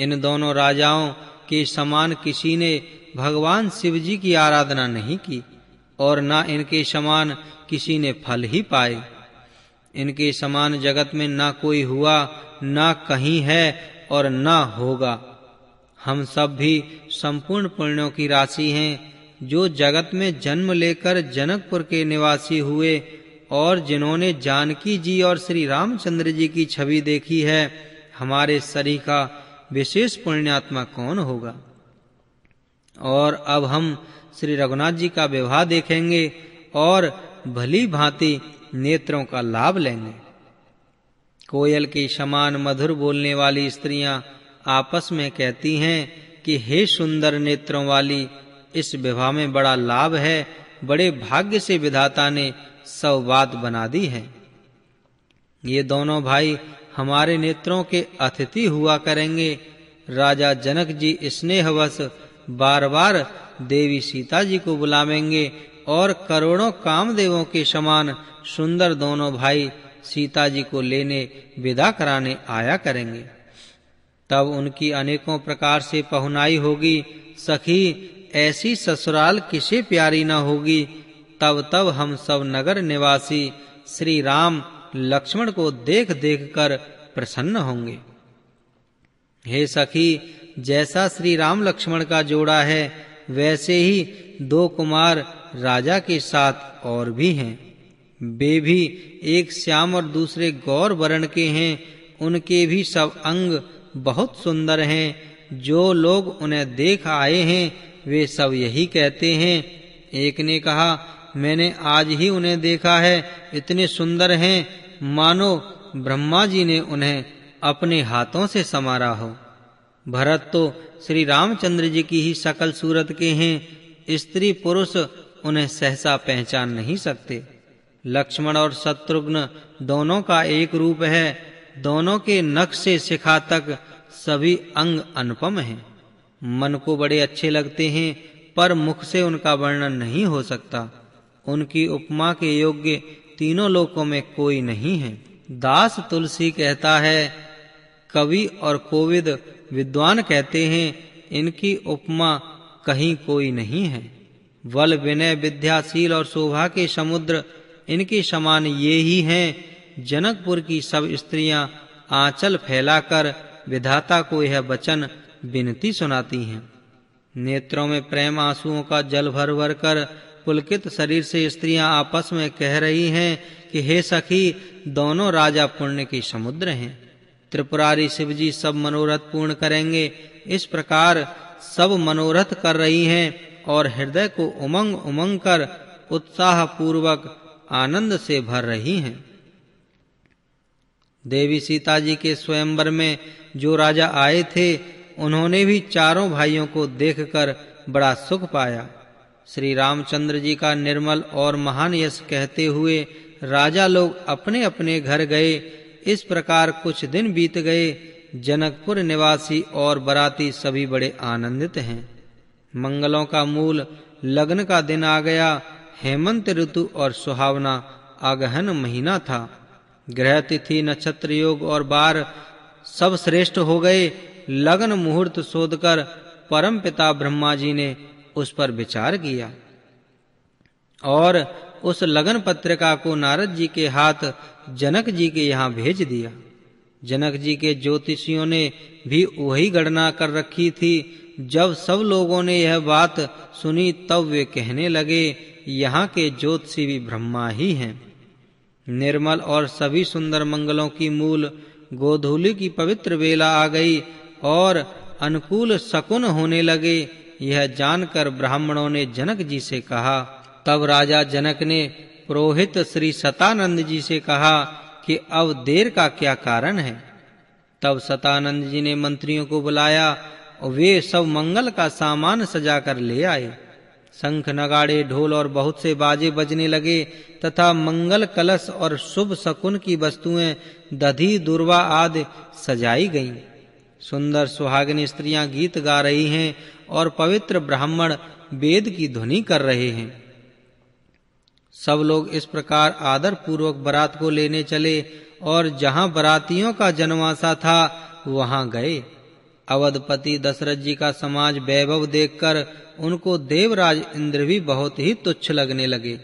इन दोनों राजाओं के समान किसी ने भगवान शिव जी की आराधना नहीं की और ना इनके समान किसी ने फल ही पाए। इनके समान जगत में ना कोई हुआ, ना कहीं है और ना होगा। हम सब भी संपूर्ण पुण्यों की राशि हैं, जो जगत में जन्म लेकर जनकपुर के निवासी हुए और जिन्होंने जानकी जी और श्री रामचंद्र जी की छवि देखी है। हमारे शरीर का विशेष पुण्यात्मा कौन होगा? और अब हम श्री रघुनाथ जी का विवाह देखेंगे और भली भांति नेत्रों का लाभ लेंगे। कोयल के समान मधुर बोलने वाली स्त्रियां आपस में कहती हैं कि हे सुंदर नेत्रों वाली, इस विवाह में बड़ा लाभ है। बड़े भाग्य से विधाता ने सब बात बना दी है। ये दोनों भाई हमारे नेत्रों के अतिथि हुआ करेंगे। राजा जनक जी स्नेहवश बार-बार देवी सीता जी को बुलावेंगे और करोड़ों कामदेवों के समान सुंदर दोनों भाई सीता जी को लेने विदा कराने आया करेंगे। तब उनकी अनेकों प्रकार से पहुनाई होगी। सखी, ऐसी ससुराल किसे प्यारी न होगी। तब हम सब नगर निवासी श्री राम लक्ष्मण को देख कर प्रसन्न होंगे। हे सखी, जैसा श्री राम लक्ष्मण का जोड़ा है, वैसे ही दो कुमार राजा के साथ और भी हैं। वे भी एक श्याम और दूसरे गौर वर्ण के हैं। उनके भी सब अंग बहुत सुंदर हैं। जो लोग उन्हें देख आए हैं, वे सब यही कहते हैं। एक ने कहा, मैंने आज ही उन्हें देखा है, इतने सुंदर हैं मानो ब्रह्मा जी ने उन्हें अपने हाथों से संवारा हो। भरत तो श्री रामचंद्र जी की ही शकल सूरत के हैं। स्त्री पुरुष उन्हें सहसा पहचान नहीं सकते। लक्ष्मण और शत्रुघ्न दोनों का एक रूप है। दोनों के नख से शिखा तक सभी अंग अनुपम हैं। मन को बड़े अच्छे लगते हैं, पर मुख से उनका वर्णन नहीं हो सकता। उनकी उपमा के योग्य तीनों लोकों में कोई नहीं है। दास तुलसी कहता है, कवि और कोविद विद्वान कहते हैं, इनकी उपमा कहीं कोई नहीं है। बल, विनय, विद्याशील और शोभा के समुद्र इनके समान ये ही हैं। जनकपुर की सब स्त्रियां आंचल फैलाकर विधाता को यह वचन विनती सुनाती हैं। नेत्रों में प्रेम आंसुओं का जल भर भर कर पुलकित शरीर से स्त्रियां आपस में कह रही हैं कि हे सखी, दोनों राजा पुण्य के समुद्र हैं। त्रिपुरारी शिव जी सब मनोरथ पूर्ण करेंगे। इस प्रकार सब मनोरथ कर रही हैं और हृदय को उमंग उमंग कर उत्साह पूर्वक आनंद से भर रही हैं। देवी सीता जी के स्वयंवर में जो राजा आए थे, उन्होंने भी चारों भाइयों को देखकर बड़ा सुख पाया। श्री रामचंद्र जी का निर्मल और महान यश कहते हुए राजा लोग अपने अपने घर गए। इस प्रकार कुछ दिन बीत गए। जनकपुर निवासी और बराती सभी बड़े आनंदित हैं। मंगलों का मूल लगन का दिन आ गया। हेमंत ऋतु और सुहावना अगहन महीना था। ग्रह तिथि, नक्षत्र योग और बार सब श्रेष्ठ हो गए। लगन मुहूर्त शोधकर परम पिता ब्रह्मा जी ने उस पर विचार किया और उस लगन पत्रिका को नारद जी के हाथ जनक जी के यहाँ भेज दिया। जनक जी के ज्योतिषियों ने भी वही गणना कर रखी थी। जब सब लोगों ने यह बात सुनी, तब वे कहने लगे, यहाँ के ज्योतिषी भी ब्रह्मा ही हैं। निर्मल और सभी सुंदर मंगलों की मूल गोधूली की पवित्र बेला आ गई और अनुकूल शकुन होने लगे। यह जानकर ब्राह्मणों ने जनक जी से कहा। तब राजा जनक ने पुरोहित श्री सतानंद जी से कहा कि अब देर का क्या कारण है। तब सतानंद जी ने मंत्रियों को बुलाया और वे सब मंगल का सामान सजाकर ले आए। शंख, नगाड़े, ढोल और बहुत से बाजे बजने लगे तथा मंगल कलश और शुभ शकुन की वस्तुएं दधी, दूर्वा आदि सजाई गईं। सुंदर सुहागिनी स्त्रियां गीत गा रही हैं और पवित्र ब्राह्मण वेद की ध्वनि कर रहे हैं। सब लोग इस प्रकार आदर पूर्वक बारात को लेने चले और जहां बारातियों का जनवासा था वहां गए। अवधपति दशरथ जी का समाज वैभव देखकर उनको देवराज इंद्र भी बहुत ही तुच्छ लगने लगे।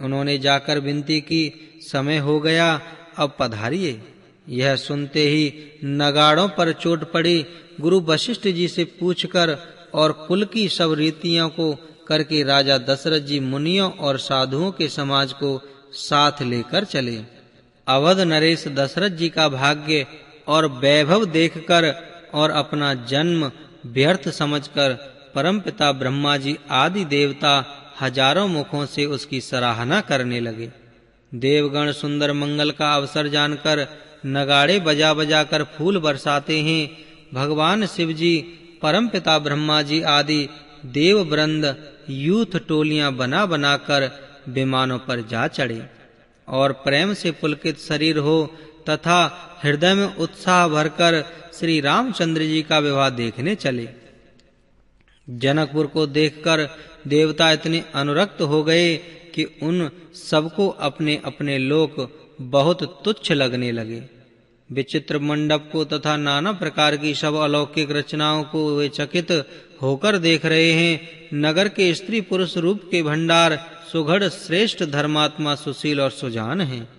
उन्होंने जाकर विनती की, समय हो गया, अब पधारिए। यह सुनते ही नगाड़ों पर चोट पड़ी। गुरु वशिष्ठ जी से पूछकर और कुल की सब रीतियों को करके राजा दशरथ जी मुनियों और साधुओं के समाज को साथ लेकर चले। अवध नरेश दशरथ जी का भाग्य और वैभव देखकर और अपना जन्म व्यर्थ समझकर परमपिता ब्रह्मा जी आदि देवता हजारों मुखों से उसकी सराहना करने लगे। देवगण सुंदर मंगल का अवसर जानकर नगाड़े बजा बजा कर फूल बरसाते हैं। भगवान शिव जी, परमपिता ब्रह्मा जी आदि देव वृंद यूथ टोलियां बना बनाकर विमानों पर जा चढ़े और प्रेम से पुलकित शरीर हो तथा हृदय में उत्साह भरकर श्री रामचंद्र जी का विवाह देखने चले। जनकपुर को देखकर देवता इतने अनुरक्त हो गए कि उन सबको अपने अपने लोक बहुत तुच्छ लगने लगे। विचित्र मंडप को तथा नाना प्रकार की सब अलौकिक रचनाओं को वे चकित होकर देख रहे हैं। नगर के स्त्री पुरुष रूप के भंडार सुघड़ श्रेष्ठ धर्मात्मा सुशील और सुजान हैं।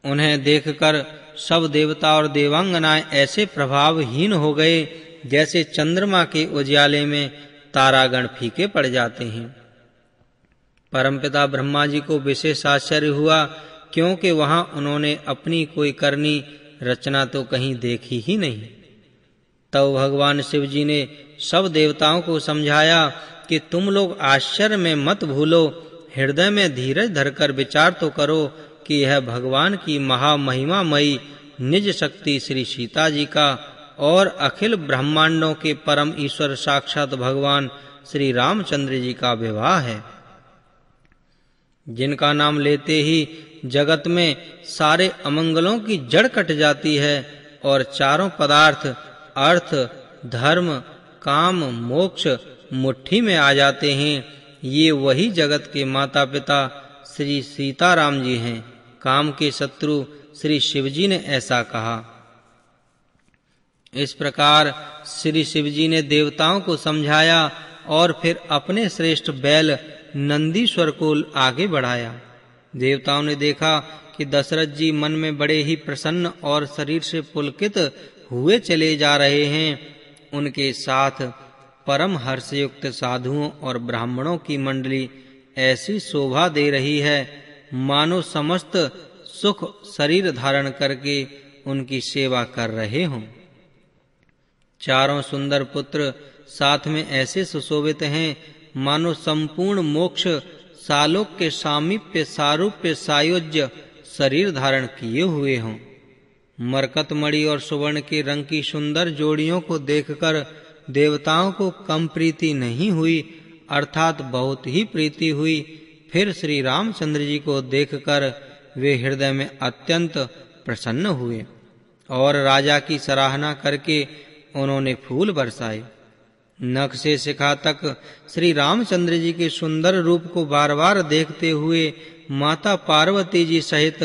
उन्हें देखकर सब देवता और देवांगनाएं ऐसे प्रभावहीन हो गए जैसे चंद्रमा के उजाले में तारागण फीके पड़ जाते हैं। परमपिता ब्रह्मा जी को विशेष आश्चर्य हुआ, क्योंकि वहां उन्होंने अपनी कोई करनी रचना तो कहीं देखी ही नहीं। तब भगवान शिव जी ने सब देवताओं को समझाया कि तुम लोग आश्चर्य में मत भूलो, हृदय में धीरज धरकर विचार तो करो कि यह भगवान की महामहिमामयी निज शक्ति श्री सीता जी का और अखिल ब्रह्मांडों के परम ईश्वर साक्षात भगवान श्री रामचंद्र जी का विवाह है, जिनका नाम लेते ही जगत में सारे अमंगलों की जड़ कट जाती है और चारों पदार्थ अर्थ धर्म काम मोक्ष मुट्ठी में आ जाते हैं। ये वही जगत के माता पिता श्री सीताराम जी हैं। काम के शत्रु श्री शिव जी ने ऐसा कहा। इस प्रकार श्री शिव जी ने देवताओं को समझाया और फिर अपने श्रेष्ठ बैल नंदीश्वर को आगे बढ़ाया। देवताओं ने देखा कि दशरथ जी मन में बड़े ही प्रसन्न और शरीर से पुलकित हुए चले जा रहे हैं। उनके साथ परम हर्षयुक्त साधुओं और ब्राह्मणों की मंडली ऐसी शोभा दे रही है मानो समस्त सुख शरीर धारण करके उनकी सेवा कर रहे हों। चारों सुंदर पुत्र साथ में ऐसे सुशोभित हैं मानो संपूर्ण मोक्ष सालोक के सामीप्य सारूप्य सायुज्य शरीर धारण किए हुए हों। मरकतमणि और सुवर्ण के रंग की सुंदर जोड़ियों को देखकर देवताओं को कम प्रीति नहीं हुई, अर्थात बहुत ही प्रीति हुई। फिर श्री रामचंद्र जी को देखकर वे हृदय में अत्यंत प्रसन्न हुए और राजा की सराहना करके उन्होंने फूल बरसाए। नख से शिखा तक श्री रामचंद्र जी के सुंदर रूप को बार-बार देखते हुए माता पार्वती जी सहित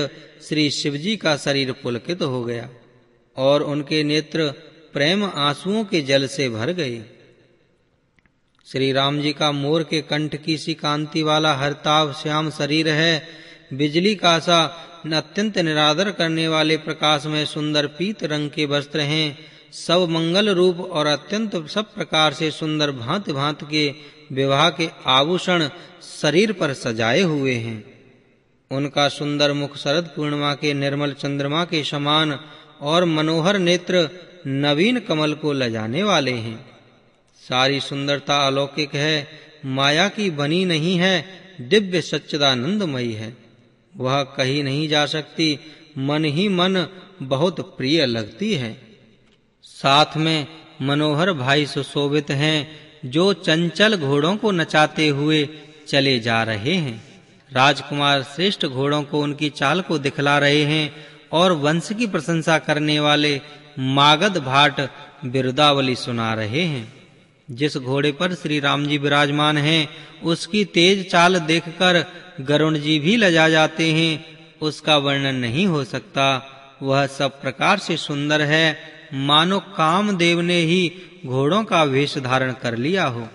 श्री शिव जी का शरीर पुलकित हो गया और उनके नेत्र प्रेम आंसुओं के जल से भर गए। श्री राम जी का मोर के कंठ की सी कांति वाला हरताभ श्याम शरीर है। बिजली का सा अत्यंत निरादर करने वाले प्रकाश में सुंदर पीत रंग के वस्त्र हैं। सब मंगल रूप और अत्यंत सब प्रकार से सुंदर भांति भांति के विवाह के आभूषण शरीर पर सजाए हुए हैं। उनका सुंदर मुख शरद पूर्णिमा के निर्मल चंद्रमा के समान और मनोहर नेत्र नवीन कमल को लजाने वाले हैं। सारी सुंदरता अलौकिक है, माया की बनी नहीं है, दिव्य सच्चिदानंदमयी है। वह कहीं नहीं जा सकती, मन ही मन बहुत प्रिय लगती है। साथ में मनोहर भाई सुशोभित हैं, जो चंचल घोड़ों को नचाते हुए चले जा रहे हैं। राजकुमार श्रेष्ठ घोड़ों को उनकी चाल को दिखला रहे हैं और वंश की प्रशंसा करने वाले मागध भाट बिरुदावली सुना रहे हैं। जिस घोड़े पर श्री राम जी विराजमान हैं, उसकी तेज चाल देखकर गरुण जी भी लजा जाते हैं। उसका वर्णन नहीं हो सकता। वह सब प्रकार से सुंदर है मानो कामदेव ने ही घोड़ों का वेश धारण कर लिया हो।